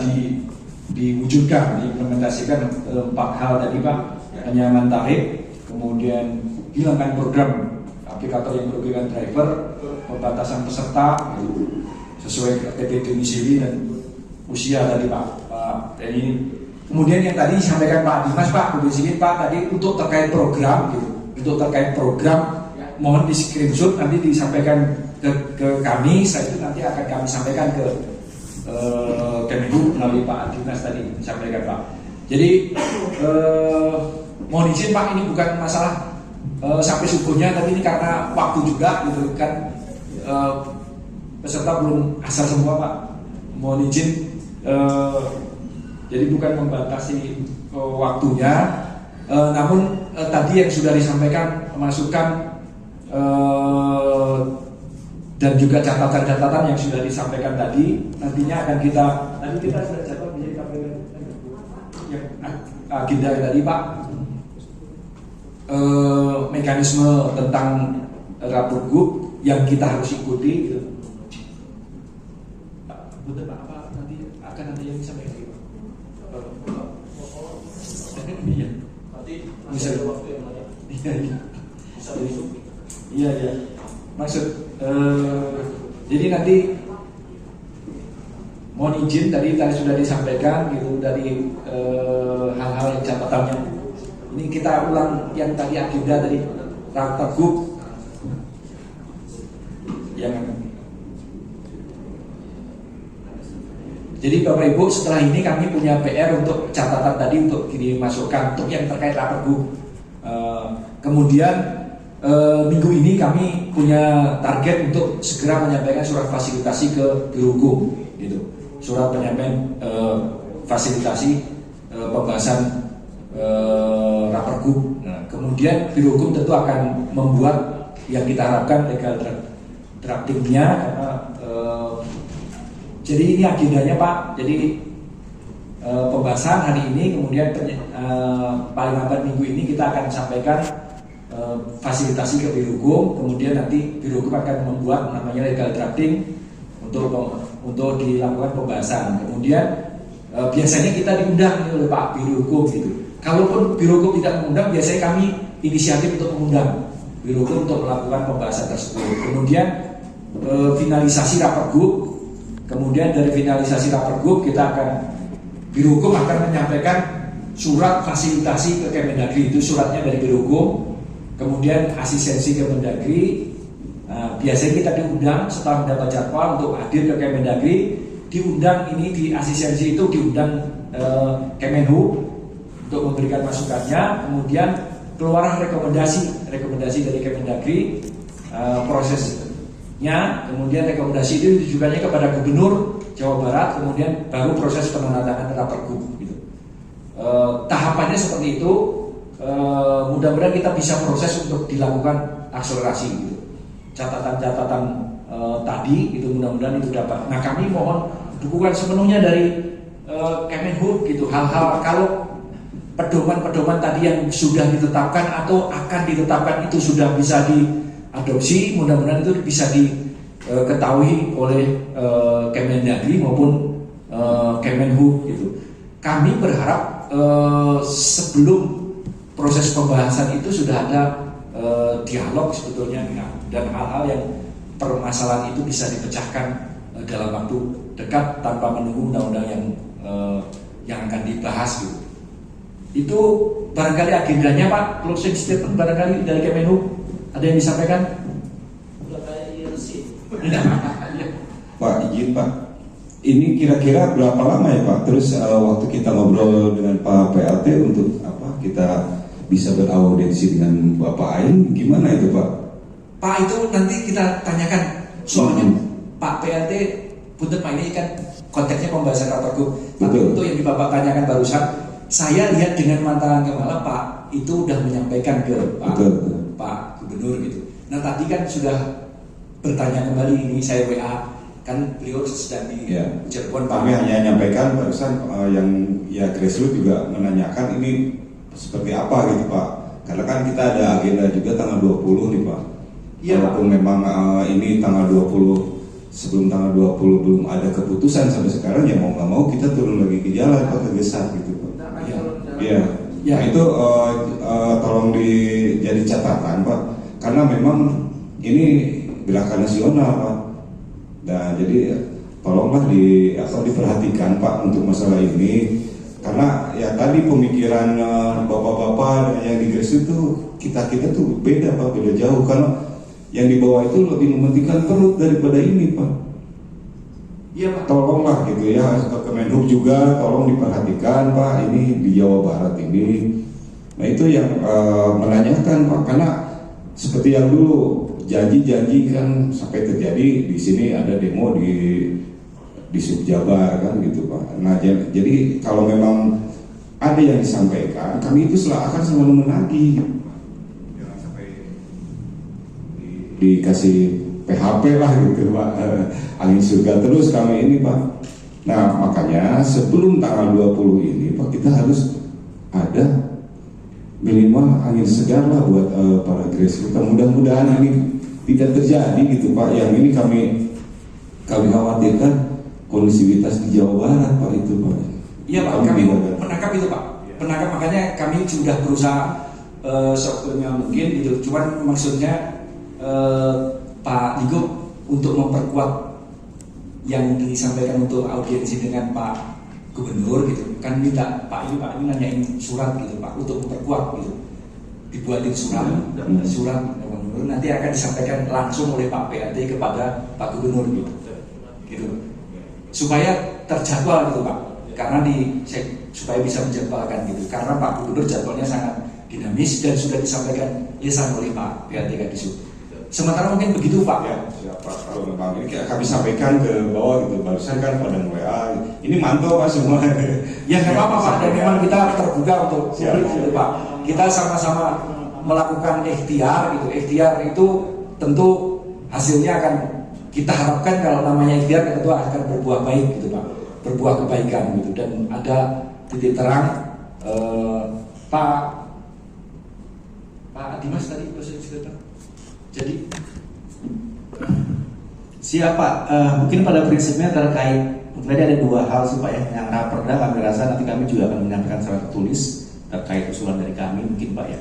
diwujudkan, diimplementasikan 4 hal tadi Pak. Penyamaan tarif, kemudian hilangkan program aplikator yang merugikan driver, pembatasan peserta sesuai KTP domisili dan usia tadi Pak ini. Kemudian yang tadi disampaikan Pak Dimas Pak, domisili Pak tadi untuk terkait program gitu. Untuk terkait program mohon di screenshot nanti disampaikan ke kami, saya itu nanti akan kami sampaikan ke Kemdikbud melalui Pak Dimas tadi disampaikan Pak. Jadi mohon izin Pak, ini bukan masalah sampai subuhnya, tapi ini karena waktu juga gitu kan, peserta belum asal semua Pak. Mohon izin, jadi bukan membatasi waktunya, namun tadi yang sudah disampaikan masukan dan juga catatan-catatan yang sudah disampaikan tadi nantinya akan kita sudah catat menjadi yang agenda tadi Pak, mekanisme tentang Rapergub yang kita harus ikuti gitu. Betul Pak, apa nanti akan ada yang disampaikan Pak? Iya. Nanti Bisa ada waktu yang lain. Bisa besok. Iya. Maksud jadi nanti mohon izin tadi sudah disampaikan gitu dari hal-hal yang catatannya. Ini kita ulang yang tadi agenda dari Rapergub yang jadi Bapak Ibu, setelah ini kami punya PR untuk catatan tadi untuk dimasukkan untuk yang terkait Rapergub. Kemudian minggu ini kami punya target untuk segera menyampaikan surat fasilitasi ke Biro Hukum, gitu. Surat penyampaian fasilitasi pembahasan Rapergub. Nah, kemudian Biro Hukum tentu akan membuat yang kita harapkan legal draftingnya karena jadi ini agendanya Pak. Jadi pembahasan hari ini, kemudian paling lambat minggu ini kita akan sampaikan fasilitasi ke Biro Hukum, kemudian nanti Biro Hukum akan membuat namanya legal drafting untuk dilakukan pembahasan. Kemudian biasanya kita diundang oleh Pak Biro Hukum gitu. Kalaupun Biro Hukum tidak mengundang, biasanya kami inisiatif untuk mengundang Biro Hukum untuk melakukan pembahasan tersebut. Kemudian finalisasi Rapergub. Kemudian dari finalisasi Rapergub kita akan Biro Hukum akan menyampaikan surat fasilitasi ke Kemendagri, itu suratnya dari Biro Hukum. Kemudian asistensi Kemendagri, biasanya kita diundang setelah mendapat jadwal untuk hadir ke Kemendagri, diundang ini di asistensi itu diundang Kemenhub untuk memberikan masukannya. Kemudian keluar rekomendasi dari Kemendagri, prosesnya, kemudian rekomendasi itu ditujukannya kepada Gubernur Jawa Barat, kemudian baru proses penandatanganan Rapergub gitu. Tahapannya seperti itu. Mudah-mudahan kita bisa proses untuk dilakukan akselerasi gitu. Catatan-catatan tadi itu mudah-mudahan itu dapat. Nah, kami mohon dukungan sepenuhnya dari Kemenhub gitu. Hal-hal kalau pedoman-pedoman tadi yang sudah ditetapkan atau akan ditetapkan itu sudah bisa diadopsi, mudah-mudahan itu bisa diketahui oleh Kemendagri maupun Kemenhub gitu. Kami berharap sebelum proses pembahasan itu sudah ada dialog sebetulnya, dan hal-hal yang permasalahan itu bisa dipecahkan dalam waktu dekat tanpa menunggu undang-undang yang akan dibahas gitu. Itu barangkali agendanya Pak, closing statement barangkali dari Kemenhub ada yang disampaikan? Udah kayak IRC. Pak, izin Pak, ini kira-kira berapa lama ya Pak? Terus waktu kita ngobrol dengan Pak PLT untuk apa kita bisa beraudiensi dengan Bapak Ain, gimana itu Pak? Pak, itu nanti kita tanyakan soalnya Pak PLT, punten Pak, ini kan konteksnya pembahasan Rapergub. Tapi untuk yang Bapak tanyakan barusan, saya lihat dengan mata kepala Pak itu udah menyampaikan ke Pak Gubernur gitu. Nah tadi kan sudah bertanya kembali, ini saya WA, kan beliau sedang di Cirebon Pak. Kami hanya menyampaikan barusan yang ya grassroots juga menanyakan ini seperti apa gitu Pak. Karena kan kita ada agenda juga tanggal 20 nih Pak. Iya, walaupun Pak. Memang ini tanggal 20, sebelum tanggal 20 belum ada keputusan sampai sekarang, ya mau nggak mau kita turun lagi ke jalan Pak, ke Gesat gitu Pak. Iya. Ya. Nah itu tolong jadi catatan Pak, karena memang ini gerakan nasional Pak. Nah jadi tolonglah diperhatikan Pak untuk masalah ini, karena ya tadi pemikiran bapak-bapak yang di Gresik itu kita tuh beda Pak, beda jauh, karena yang di bawah itu lebih mementingkan perut daripada ini Pak. Iya Pak. Tolonglah gitu ya, Kemenhub juga tolong diperhatikan Pak, ini di Jawa Barat ini. Nah itu yang menanyakan Pak, karena seperti yang dulu janji-janji kan sampai terjadi di sini ada demo di Subjabar kan gitu Pak. Nah jadi kalau memang ada yang disampaikan, kami itu akan selalu menagih. Jangan sampai dikasih PHP lah gitu Pak, angin surga terus kami ini Pak. Nah makanya sebelum tanggal 20 ini Pak, kita harus ada minimal angin segar lah buat para grassroots. Mudah-mudahan ini tidak terjadi gitu Pak. Yang ini kami khawatirkan kondisivitas di Jawa Barat Pak itu Pak. Iya Pak, kami menangkap itu Pak. Menangkap, makanya kami sudah berusaha seoptimal mungkin gitu. Cuman maksudnya Pak Digo untuk memperkuat yang disampaikan untuk audiensi dengan Pak Gubernur gitu, kan minta Pak ini nanyain surat gitu Pak untuk memperkuat gitu, dibuatin surat Gubernur, nanti akan disampaikan langsung oleh Pak PAT kepada Pak Gubernur gitu, supaya terjadwal gitu Pak, karena supaya bisa menjadwalkan gitu, karena Pak Gubernur jadwalnya sangat dinamis dan sudah disampaikan lisan oleh Pak PAT Kadisub. Sementara mungkin begitu Pak. Ya, siapa kalau memang ini kami sampaikan ke bawah gitu, barusan kan pada WA, ini mantau Pak semua. Ya nggak apa-apa Pak, dan memang kita terbuka untuk publik gitu Pak. Kita sama-sama melakukan ikhtiar gitu. Ikhtiar itu tentu hasilnya akan kita harapkan, kalau namanya ikhtiar tentu akan berbuah baik gitu Pak, berbuah kebaikan gitu, dan ada titik terang. Pak Dimas tadi cerita. Jadi siapa? Mungkin pada prinsipnya terkait, mungkin ada dua hal sih Pak ya. Yang raperda kami rasa nanti kami juga akan menyampaikan secara tertulis terkait usulan dari kami mungkin Pak ya.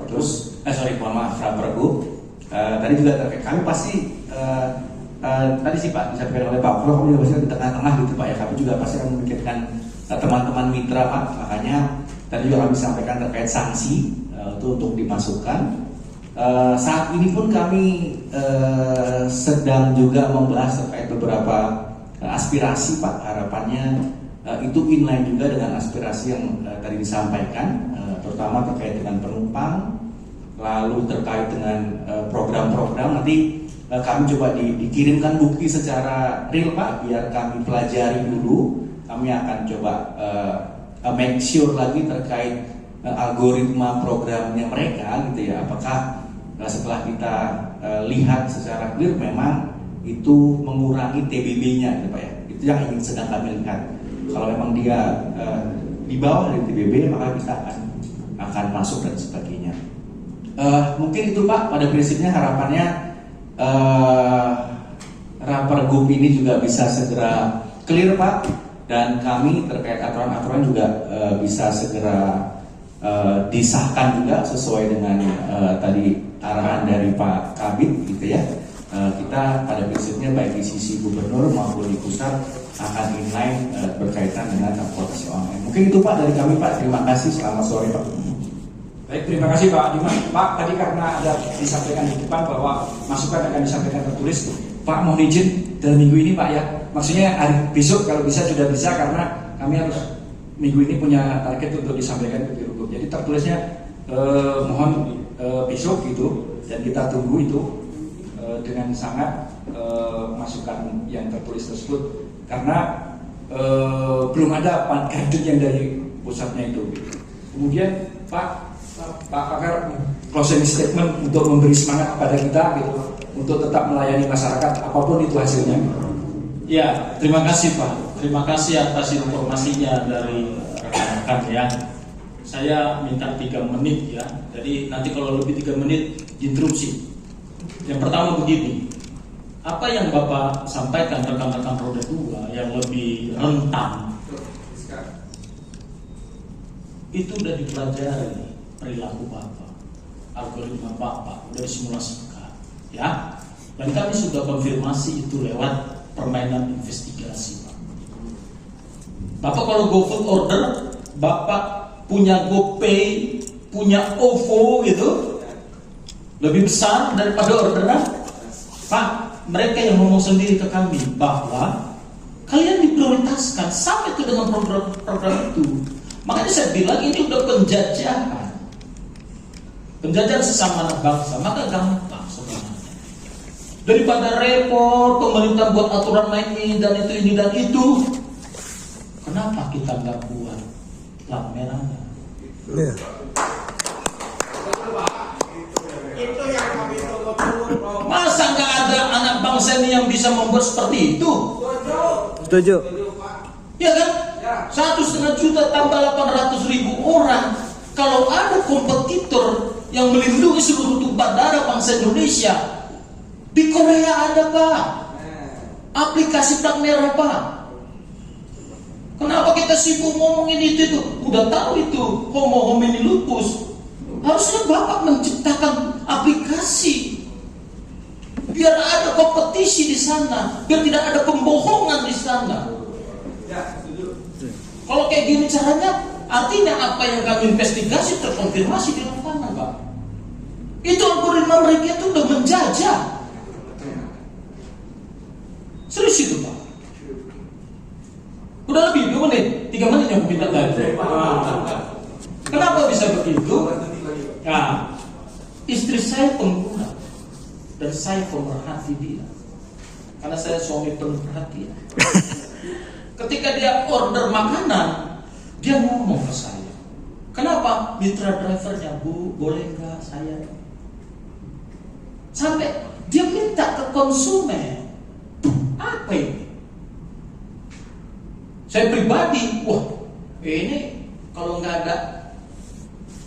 Terus, mohon maaf, rapergub. Tadi juga terkait kami pasti tadi sih Pak disampaikan oleh Pak Prof, kami juga pasti di tengah-tengah gitu Pak ya. Kami juga pasti akan memikirkan teman-teman mitra Pak. Makanya tadi juga kami sampaikan terkait sanksi itu untuk dimasukkan. Saat ini pun kami sedang juga membahas terkait beberapa aspirasi Pak. Harapannya itu inline juga dengan aspirasi yang tadi disampaikan, terutama terkait dengan penumpang, lalu terkait dengan program-program. Nanti kami coba dikirimkan bukti secara real Pak, biar kami pelajari dulu. Kami akan coba make sure lagi terkait algoritma programnya mereka gitu ya, apakah setelah kita lihat secara clear memang itu mengurangi TBB-nya gitu Pak ya. Itu yang ingin sedang kami lihat. Kalau memang dia di bawah dari TBB, maka kita akan masuk dan sebagainya. Mungkin itu Pak, pada prinsipnya harapannya Rapergub ini juga bisa segera clear Pak, dan kami terkait aturan-aturan juga bisa segera disahkan juga sesuai dengan tadi arahan dari Pak Kabid gitu ya. Kita pada prinsipnya baik di sisi gubernur maupun di pusat akan inline berkaitan dengan transportasi online. Mungkin itu Pak dari kami Pak. Terima kasih, selamat sore Pak. Baik, terima kasih Pak Dimas. Pak, tadi karena ada disampaikan di depan bahwa masukan akan disampaikan tertulis, Pak mohon izin dalam minggu ini Pak ya. Maksudnya hari besok kalau bisa sudah bisa, karena kami harus minggu ini punya target untuk disampaikan ke Biro Hukum. Jadi tertulisnya mohon besok gitu, dan kita tunggu itu dengan sangat masukan yang tertulis tersebut, karena belum ada guidance yang dari pusatnya itu. Kemudian Pak Pakar closing statement untuk memberi semangat kepada kita gitu, untuk tetap melayani masyarakat apapun itu hasilnya. Ya, terima kasih Pak. Terima kasih atas informasinya dari rekan-rekan ya. Saya minta 3 menit ya. Jadi nanti kalau lebih 3 menit interupsi. Yang pertama begini, apa yang Bapak sampaikan rekan-rekan roda 2 yang lebih rentan itu sudah dipelajari perilaku Bapak, algoritma Bapak sudah disimulasikan ya. Dan kami sudah konfirmasi itu lewat permainan investigasi Pak. Bapak kalau GoFood order, Bapak punya GoPay, punya OVO gitu, lebih besar daripada orderan. Pak, mereka yang ngomong sendiri ke kami bahwa kalian diprioritaskan sampai ke dengan program itu. Makanya saya bilang ini udah penjajahan sesama anak bangsa, maka gampang sebenarnya. Daripada repot pemerintah buat aturan main ini dan itu, kenapa kita nggak buat plat merahnya? Itu yang kami tunggu. Masa nggak ada anak bangsa ini yang bisa membuat seperti itu? Setuju. Ya kan? 1,5 juta tambah 800.000 orang. Kalau ada kompetitor yang melindungi seluruh tumpah darah bangsa Indonesia, di Korea ada Pak, aplikasi plat merah Pak. Kenapa kita sibuk ngomongin itu? Udah tahu itu homo homini lupus. Harusnya Bapak menciptakan aplikasi biar ada kompetisi di sana, biar tidak ada pembohongan di sana. Kalau kayak gini caranya, artinya apa yang kami investigasi terkonfirmasi di lapangan, Pak. Itu algoritma mereka itu udah menjajah. Serius itu, Pak. Udah lebih 2 menit, 3 menit yang minta tadi. Kenapa bisa begitu? Nah, istri saya pengguna dan saya pemerhati dia. Karena saya suami penuh perhatian. Ketika dia order makanan, dia ngomong ke saya, kenapa mitra drivernya, Bu, boleh nggak saya? Sampai dia minta ke konsumen. Apa ini? Saya pribadi, wah ini kalau nggak ada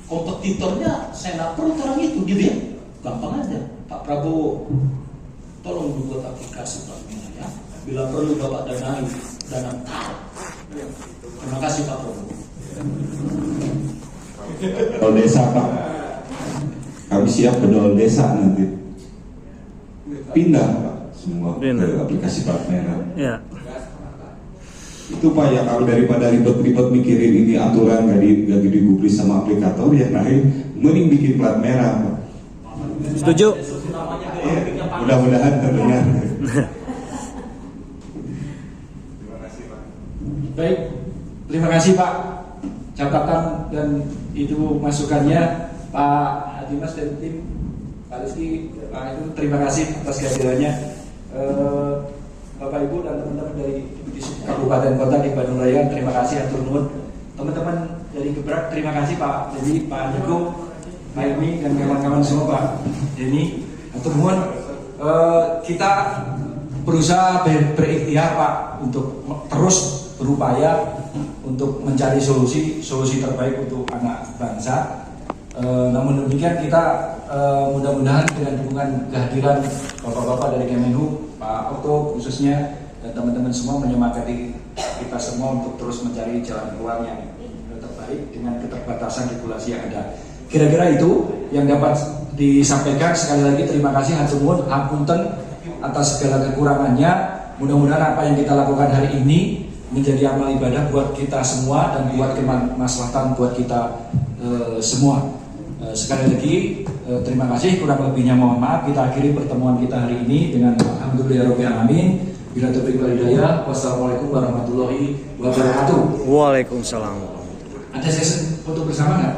kompetitornya, saya nggak perlu orang itu. Dia bilang, gampang aja, Pak Prabowo, tolong dibuat aplikasi Pak ya. Bila perlu Bapak danai dana taruh. Terima kasih Pak Prabowo. Bedol desa Pak, kami siap bedol desa nanti. Pindah Pak semua ke aplikasi plat merah. Ya. Itu Pak ya, kalau daripada ribet-ribet mikirin ini aturan gak digubris sama aplikator ya, nah mending bikin plat merah Pak. Setuju. Ya, mudah-mudahan terdengar. Baik, terima kasih Pak catatan dan itu masukannya Pak Hadimas dan tim Pak Rizky, Pak itu terima kasih atas kehadirannya. Bapak Ibu dan teman-teman dari Kabupaten Kota di Bandung Raya, terima kasih atur nuhun. Teman-teman dari Gebrak, terima kasih Pak Dedi, Pak Niko, Pak Ilmi dan kawan-kawan semua Pak Denny, atur nuhun. Kita berusaha berikhtiar Pak untuk terus berupaya untuk mencari solusi terbaik untuk anak bangsa. Namun demikian kita mudah-mudahan dengan dukungan kehadiran bapak-bapak dari Kemenhub, Pak Okto khususnya dan teman-teman semua menyemangati kita semua untuk terus mencari jalan keluar yang terbaik dengan keterbatasan regulasi yang ada. Kira-kira itu yang dapat disampaikan. Sekali lagi terima kasih hatur nuhun hapunten atas segala kekurangannya. Mudah-mudahan apa yang kita lakukan hari ini menjadi amal ibadah buat kita semua dan buat kemaslahatan buat kita semua. Sekali lagi terima kasih, kurang lebihnya mohon maaf. Kita akhiri pertemuan kita hari ini dengan alhamdulillahirabbil alamin. Bila taufiq wal hidayah. Wassalamualaikum warahmatullahi wabarakatuh. Waalaikumsalam. Ada sesi foto bersama nggak?